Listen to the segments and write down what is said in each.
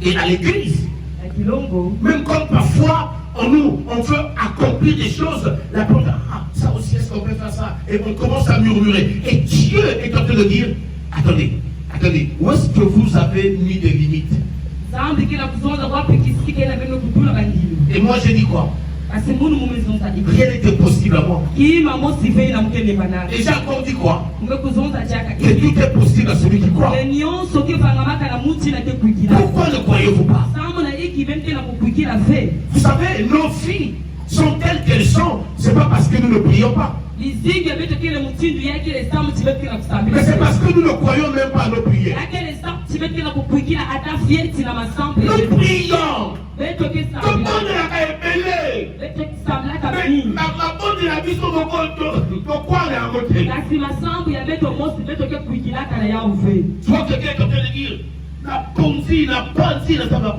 Et à l'église, même quand parfois on veut accomplir des choses, la porte, ça aussi, est-ce qu'on peut faire ça? Et on commence à murmurer. Et Dieu est en train de dire, attendez, où est-ce que vous avez mis des limites? Et moi j'ai dit quoi? Rien n'était possible à moi. Et j'ai encore dit quoi? Que tout est possible à celui qui croit. Pourquoi ne croyez-vous pas? Vous savez, nos filles sont telles qu'elles sont. C'est pas parce que nous ne prions pas. Mais c'est parce que nous ne croyons même pas à nos prières. Nous prions. Comment on a épelé? Tu vois quelqu'un qui est en train de dire, la ponzi, la panzi, la table.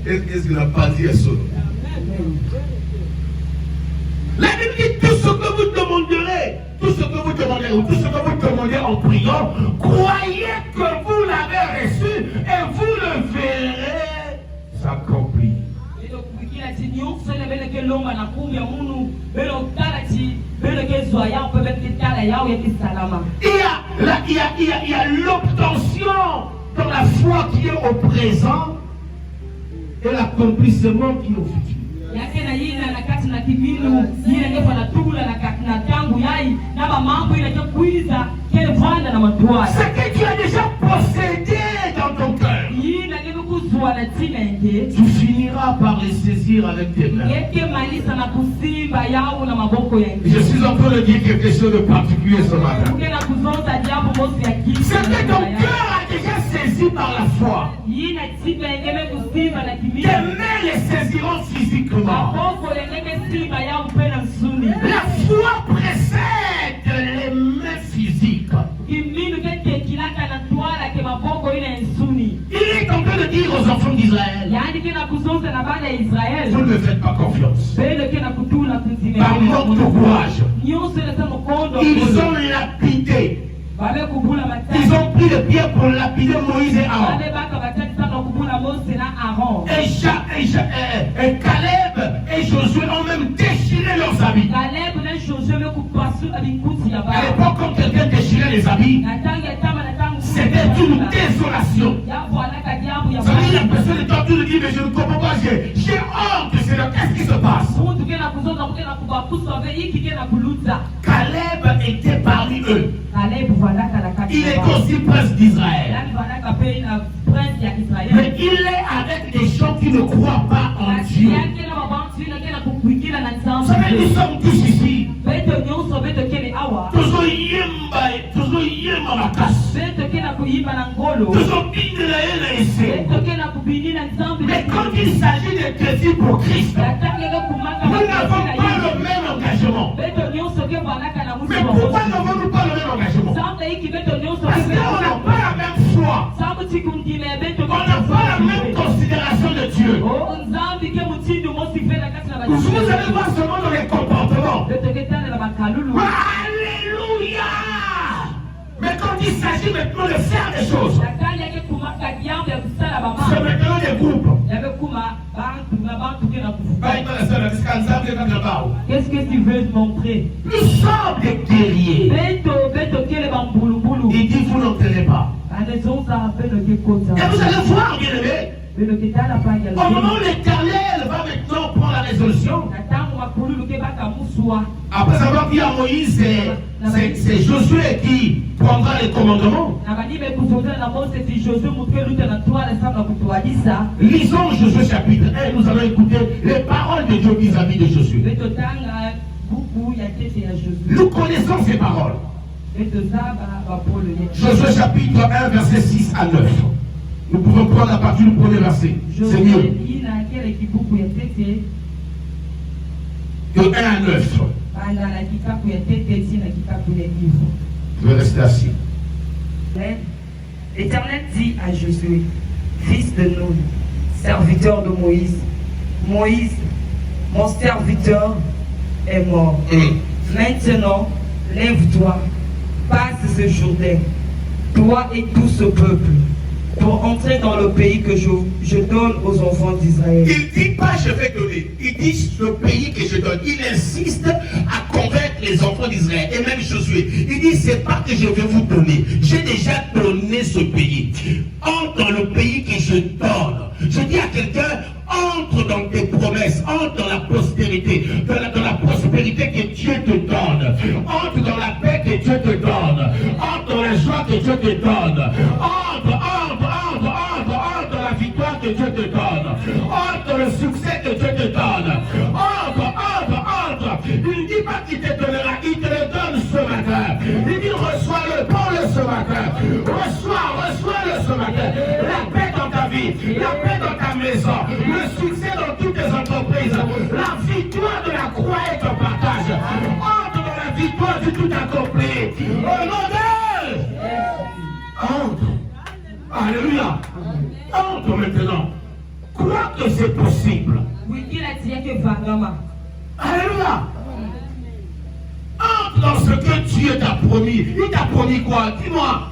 Est-ce que la panzi est seule? La Bible dit tout ce que vous demanderez, tout ce que vous demandez en priant, croyez que vous l'avez reçu et vous le verrez s'accomplir. Il y a l'obtention dans la foi qui est au présent et l'accomplissement qui est au futur. Ce que tu as déjà possédé dans ton cœur, tu finiras par les saisir avec tes mains. Je suis en train de dire quelque chose de particulier ce matin. Ce que ton cœur a déjà saisi par la foi, tes mains les saisiront physiquement. La foi précède les mains physiques. Il est en train de dire aux enfants d'Israël, vous ne me faites pas confiance. Par manque de courage, ils ont lapidé. Ils ont pris le pierre pour lapider Moïse et Aaron. Et Caleb et Josué ont même déchiré leurs habits. À l'époque, quand quelqu'un déchirait les habits, c'était une désolation. Ça veut dire la personne est en train de dire, mais je ne comprends pas, j'ai honte, Seigneur, qu'est-ce qui se passe? Caleb était parmi eux. Il est aussi prince d'Israël. Mais il est avec des gens qui ne croient pas en Dieu. Vous savez, nous sommes tous ici. Toujours yemba la casse. Toujours bine la haine. Mais quand il s'agit de chrétiens pour Christ, nous n'avons pas le même engagement. Mais pourquoi n'avons-nous pas le même engagement? Parce qu'on n'a pas la même foi. On n'a pas la même considération de Dieu. Vous allez voir seulement dans les comportements. Alléluia! Mais quand il s'agit maintenant de faire des choses, c'est maintenant des groupes. Qu'est-ce que tu veux montrer? Nous sommes des guerriers. Il dit vous n'entendez pas. Et vous allez voir, bien aimé, au moment où l'Éternel va maintenant prendre la résolution, après avoir dit à Moïse, c'est Josué qui prendra les commandements. Lisons Josué chapitre 1, nous allons écouter les paroles de Dieu vis-à-vis de Josué. Nous connaissons ces paroles. Josué chapitre 1, verset 6 à 9. Nous pouvons prendre la partie du premier verset. C'est mieux. De 1 à 9. Je vais rester assis. L'Éternel dit à Josué, fils de Nun, serviteur de Moïse, Moïse, mon serviteur, est mort. Maintenant, lève-toi, passe ce Jourdain, toi et tout ce peuple, pour entrer dans le pays que je donne aux enfants d'Israël. Il ne dit pas je vais donner, il dit le pays que je donne. Il insiste à convaincre les enfants d'Israël et même Josué. Il dit c'est pas que je vais vous donner, j'ai déjà donné ce pays. Entre dans le pays que je donne. Je dis à quelqu'un, entre dans tes promesses, entre dans la prospérité, dans la prospérité que Dieu te donne, entre dans la paix que Dieu te donne, entre dans la joie que Dieu te donne, entre dans la victoire que Dieu te donne, entre dans le succès que Dieu te donne, entre. Il ne dit pas qu'il te donnera, il te le donne ce matin. Il dit reçois-le, prends-le ce matin, reçois-le ce matin. La paix dans ta vie, la paix dans ta maison, le succès dans toutes tes entreprises, la victoire de la croix et ton partage. Entre dans la victoire du tout accompli. Au nom de entre. Alléluia. Entre maintenant. Crois que c'est possible. Alléluia. Entre dans ce que Dieu t'a promis. Il t'a promis quoi? Dis-moi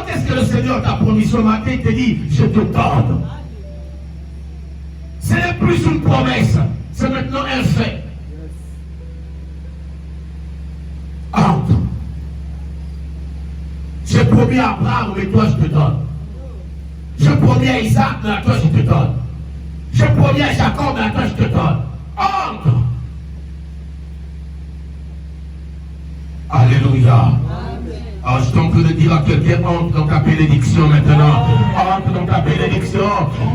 qu'est-ce que le Seigneur t'a promis ce matin. Il te dit, je te donne. Ce n'est plus une promesse, c'est maintenant un fait. Entre. J'ai promis à Abraham, mais toi je te donne. J'ai promis à Isaac, mais à toi je te donne. J'ai promis à Jacob, mais à toi je te donne. Entre. Alléluia. Alors je suis en train de dire à quelqu'un, entre dans ta bénédiction maintenant. Entre dans ta bénédiction.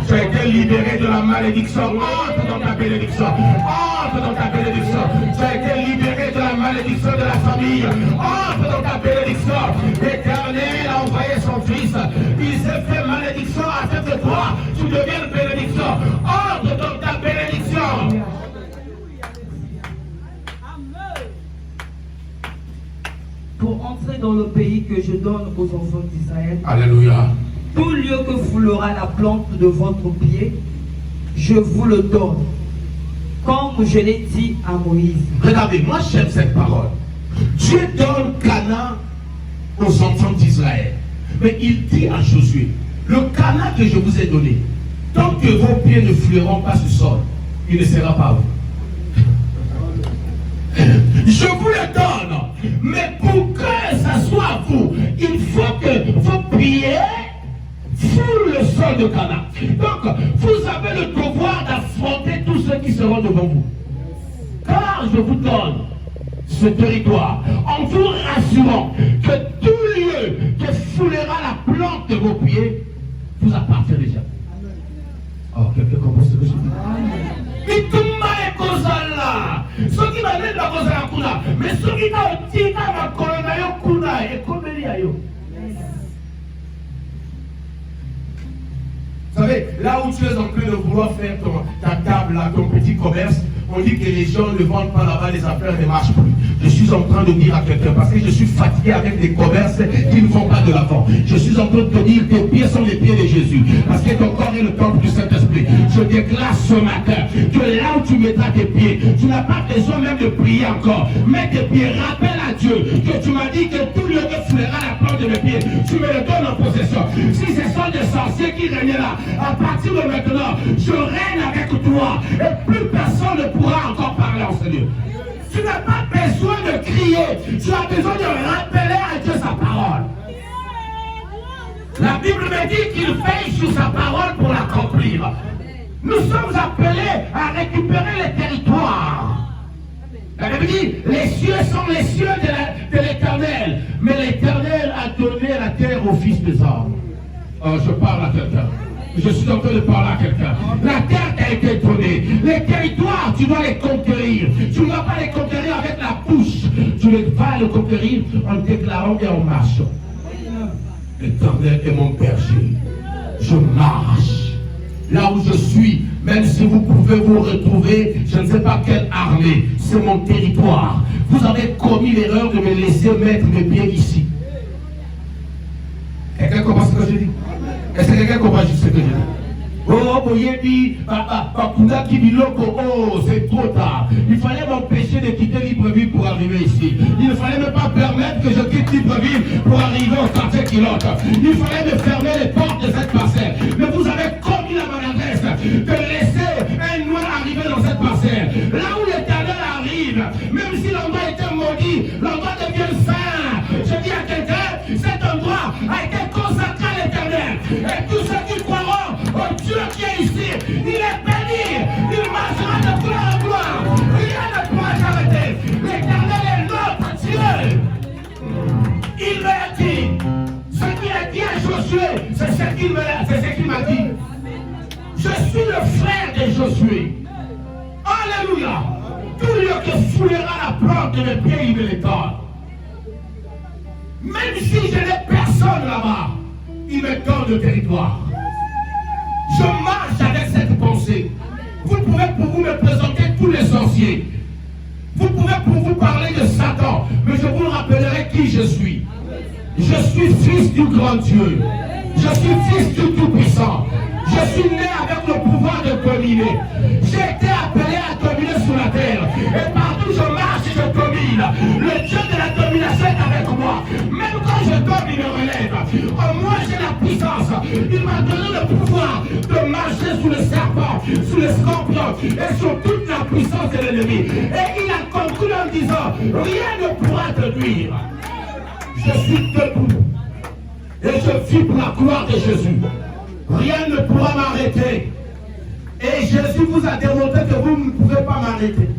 Tu as été libéré de la malédiction. Entre dans ta bénédiction. Entre dans ta bénédiction. Tu as été libéré de la malédiction de la famille. Entre dans ta bénédiction. L'Éternel a envoyé son Fils. Il s'est fait malédiction afin que toi, tu deviennes bénédiction. Entre dans ta bénédiction. Pour entrer dans le pays que je donne aux enfants d'Israël. Alléluia. Tout lieu que foulera la plante de votre pied, je vous le donne, comme je l'ai dit à Moïse. Regardez, moi j'aime cette parole. Dieu donne Canaan aux enfants d'Israël. Mais il dit à Josué, le Canaan que je vous ai donné, tant que vos pieds ne fouleront pas ce sol, il ne sera pas vous. Je vous le donne, mais pour que ça soit vous, il faut que vos pieds foulent le sol de Canaan. Donc, vous avez le devoir d'affronter tous ceux qui seront devant vous. Car je vous donne ce territoire en vous rassurant que tout lieu que foulera la plante de vos pieds vous appartient déjà. Oh, quelqu'un comprend ce que je dis? Ce qui m'a dit la cause à la kuna, mais ce qui t'a dit à la colonne kuna et comme il y a eu. Vous savez, là où tu es en train de vouloir faire ta table, là, ton petit commerce, on dit que les gens ne vendent pas là-bas, les affaires ne marchent plus. Je suis en train de dire à quelqu'un, parce que je suis fatigué avec des commerces qui ne vont pas de l'avant. Je suis en train de te dire, tes pieds sont les pieds de Jésus, parce que ton corps est le temple du Saint-Esprit. Je déclare ce matin que là où tu mettras tes pieds, tu n'as pas besoin même de prier encore. Mets tes pieds, rappelle à Dieu que tu m'as dit que tout lieu que foulera la plante de mes pieds, tu me le donnes en possession. Si ce sont des sorciers qui règnent là, à partir de maintenant, je règne avec toi et plus personne ne pourra encore parler en ce lieu. Tu n'as pas besoin de crier, tu as besoin de rappeler à Dieu sa parole. La Bible me dit qu'il veille sur sa parole pour l'accomplir. Nous sommes appelés à récupérer les territoires. La Bible dit, les cieux sont les cieux de l'Éternel, mais l'Éternel a donné la terre aux fils des hommes. Oh, je parle à quelqu'un. Je suis en train de parler à quelqu'un. La terre t'a été donnée. Les territoires, tu dois les conquérir. Tu ne vas pas les conquérir avec la bouche. Tu vas les conquérir en déclarant et en marchant. L'Éternel est mon berger. Je marche. Là où je suis, même si vous pouvez vous retrouver, je ne sais pas quelle armée, c'est mon territoire. Vous avez commis l'erreur de me laisser mettre mes pieds ici. Quelqu'un comprend ce que je dis? Est-ce que quelqu'un comprend juste ce que je dis? Oh, c'est trop tard. Il fallait m'empêcher de quitter Libreville pour arriver ici. Il ne fallait même pas permettre que je quitte Libreville pour arriver au quartier Kilote. Il fallait me fermer les portes de cette parcelle. Mais vous avez commis la maladresse de laisser un noir arriver dans cette parcelle. Là où l'Éternel arrive, même si l'endroit était maudit, l'endroit devient saint. Je dis à quelqu'un, cet endroit a été consacré à l'Éternel. Et tous ceux qui croiront au Dieu qui est ici, il est béni, il marchera de gloire en gloire. Rien ne pourra s'arrêter. L'Éternel est notre Dieu. Il m'a dit, ce qu'il a dit à Josué, c'est ce qu'il m'a dit. Je suis le frère de Josué. Alléluia. Tout lieu que foulera la plante de mes pieds, il me l'étend. Même si je n'ai personne là-bas, il me donne le territoire. Je marche avec cette pensée. Vous pouvez pour vous me présenter tous les sorciers. Vous pouvez pour vous parler de Satan, mais je vous rappellerai qui je suis. Je suis fils du grand Dieu. Je suis fils du Tout-Puissant. Je suis né avec le pouvoir de dominer. J'ai été appelé à dominer sur la terre. Et partout je marche, je domine. Le Dieu de la domination est avec moi. Même quand je domine, il me relève. Moi j'ai la puissance. Il m'a donné le pouvoir de marcher sous le serpent, sous le scorpion et sur toute la puissance de l'ennemi. Et il a conclu en disant, rien ne pourra te nuire. Je suis debout. Et je vis pour la gloire de Jésus. Rien ne pourra m'arrêter. Et Jésus vous a démontré que vous ne pouvez pas m'arrêter.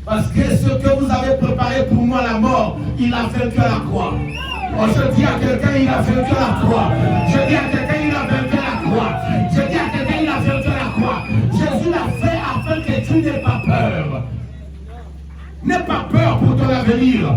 Parce que ce que vous avez préparé pour moi, la mort, il a vaincu à la croix. Oh, je dis à quelqu'un, il a vaincu à la croix. Je dis à quelqu'un, il a vaincu à la croix. Je dis à quelqu'un, il a vaincu à la croix. Jésus l'a fait afin que tu n'aies pas peur. N'aie pas peur pour ton avenir.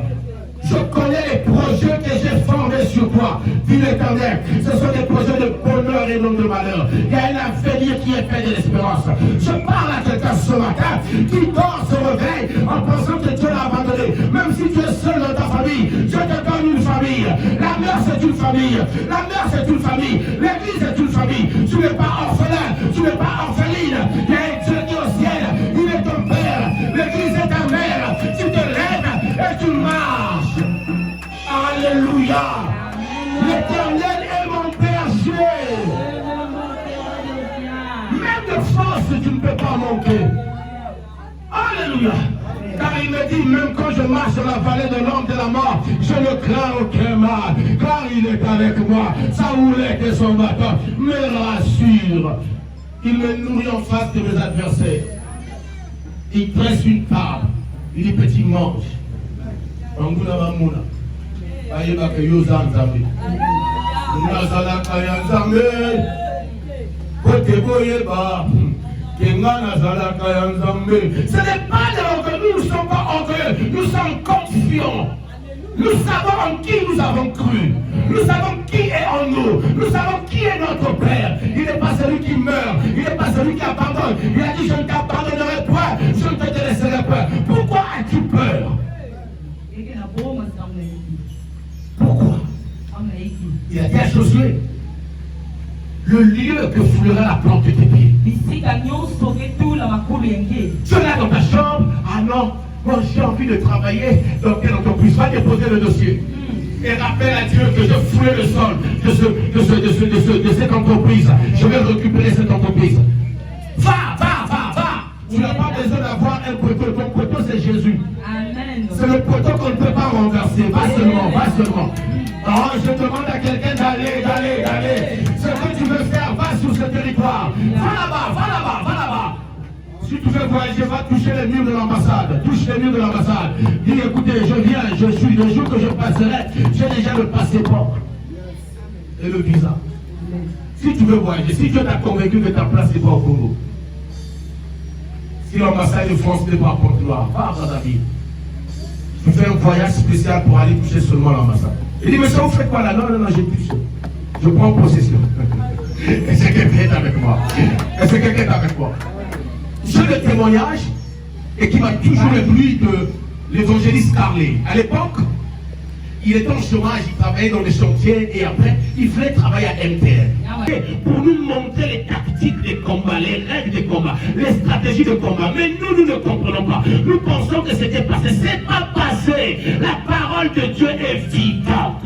Je connais les projets que j'ai formés sur toi, dit l'Éternel. Ce sont des projets de bonheur et non de malheur. Il y a un avenir qui est fait de l'espérance. Je parle à quelqu'un ce matin qui dort, se réveille en pensant que Dieu l'a abandonné. Même si tu es seul dans ta famille, je te donne une famille. La mère c'est une famille. La mère c'est une famille. L'église est une famille. Tu n'es pas orphelin, tu n'es pas orpheline. Il y a un Dieu qui est au ciel. Il est ton père. L'église est ta mère. Tu te lèves et tu marches. Alléluia. L'Éternel est mon berger. Même de force, tu ne peux pas manquer. Alléluia. Car il me dit, même quand je marche dans la vallée de l'ombre de la mort, je ne crains aucun mal, car il est avec moi. Sa houlette et son bâton me rassure. Il me nourrit en face de mes adversaires. Il dresse une table. Il dit, petit mange. Anguna Mamuna. Ayeba ke yoza nzambe. Nazala kaya nzambe. Kote boyeba. Kenga nazala kaya nzambe. Ce n'est pas de l'orgueil, nous ne sommes pas orgueilleux, nous sommes confiants. Nous savons en qui nous avons cru. Nous savons qui est en nous. Nous savons qui est notre Père. Il n'est pas celui qui meurt. Il n'est pas celui qui abandonne. Il a dit, je ne t'abandonnerai point. Je ne te laisserai pas. Pourquoi as-tu peur? Pourquoi? Il a dit à Josué, le lieu que foulera la plante de tes pieds. Tu es là dans ta chambre. Ah non, moi j'ai envie de travailler dans quelle entreprise? Va déposer le dossier. Et rappelle à Dieu que je fouille le sol de cette entreprise. Je vais récupérer cette entreprise. Va. Tu n'as pas besoin d'avoir un poteau. Ton poteau c'est Jésus. C'est le poteau qu'on ne peut pas renverser. Va seulement. Alors je demande à quelqu'un d'aller. Ce que tu veux faire, va sur ce territoire. Va là-bas. Si tu veux voyager, va toucher les murs de l'ambassade. Touche les murs de l'ambassade. Dis, écoutez, je viens, je suis, le jour que je passerai, j'ai déjà le passeport et le visa. Si tu veux voyager, si Dieu t'a convaincu que ta place n'est pas au Congo, si l'ambassade de France n'est pas pour toi, va dans ta vie. Tu fais un voyage spécial pour aller toucher seulement l'ambassade. Il dit, mais ça vous fait quoi là? Non, j'ai touché. Je prends possession. Est-ce que quelqu'un est avec moi? J'ai le témoignage et qui m'a toujours ébloui de l'évangéliste Carlet. À l'époque, il était en chômage, il travaillait dans les chantiers et après, il voulait travailler à MTN. Pour nous montrer les tactiques de combat, les règles de combat, les stratégies de combat. Mais nous ne comprenons pas. Nous pensons que c'était passé. C'est pas passé. La parole de Dieu est vivante.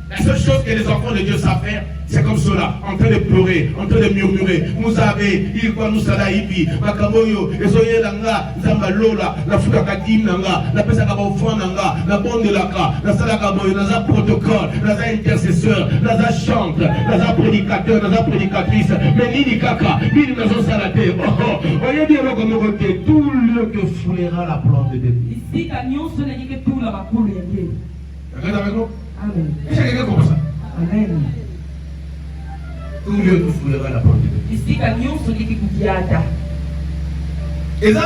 La seule chose que les enfants de Dieu savent faire, c'est comme cela, en train de pleurer, en train de murmurer. Vous avez, il quoi nous sala ibi, makamoyo, esoye langa, zamba lola, la fuka kadim nanga, la pesa kabofan nanga, la bonde de la ka, la sala kamoyo, la protocole, la intercesseur, la chante, la prédicateur, la prédicatrice, mais nini kaka, nini nazo salate, voyez bien comme on dit, tout lieu que foulera la plante de Dieu. Ici, cagnon, ce n'est que tout la bacoule. Regardez avec nous. Amen. Est-ce que quelqu'un comprend ça? Amen. Tout lieu que foulera la plante de Dieu. Ici, cagnon, ce n'est que Goudiata. Et ça,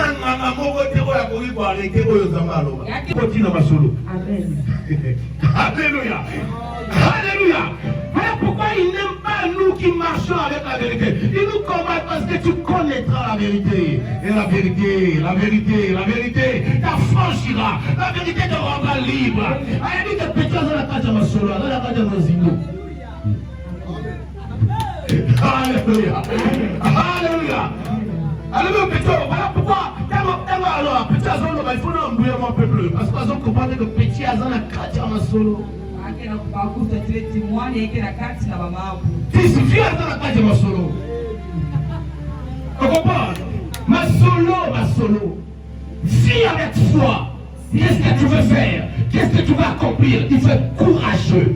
on va dire qu'on va arrêter aux Zambalo. Continue ma solo. Amen. Alléluia. Alléluia. Voilà pourquoi il n'aime pas nous qui marchons avec la vérité. Il nous combat parce que tu connaîtras la vérité. Et la vérité, la vérité, la vérité t'affranchira. La vérité te rendra libre. Il dit que Pétros dans la cage de ma solo, dans la cage de ma zino. Alléluia. Alléluia. Alors, voilà pourquoi, alors, petit azon, il faut nous embrouiller un peu plus. Parce qu'on comprend que petit azon, la carte à ma solo. Si suffit à la carte à ma solo. On comprend? Ma solo. Vis avec foi. Qu'est-ce que tu veux faire? Qu'est-ce que tu vas accomplir? Il faut être courageux.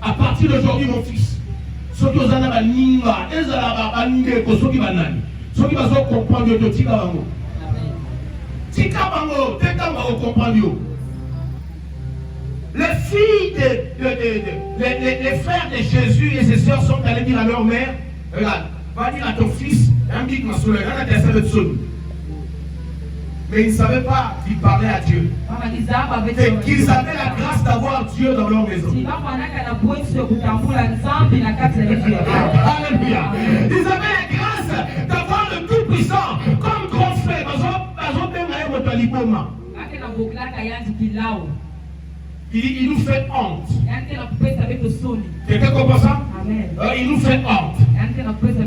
À partir d'aujourd'hui, mon fils. Soki ozana baninga ezala bandeko soki banani soki bazo comprendre yo tika bango tika bango teka bango comprendre yo. Les filles les frères de Jésus et ses sœurs sont allés dire à leur mère, regarde, va dire à ton fils un big masoulé un intéressé de son. Mais ils ne savaient pas qu'ils parlaient à Dieu. Et qu'ils avaient la grâce d'avoir Dieu dans leur maison. Alléluia. Ils avaient la grâce d'avoir le Tout-Puissant comme grand frère. Il nous fait honte. Quelqu'un comprend ça? Il nous fait honte.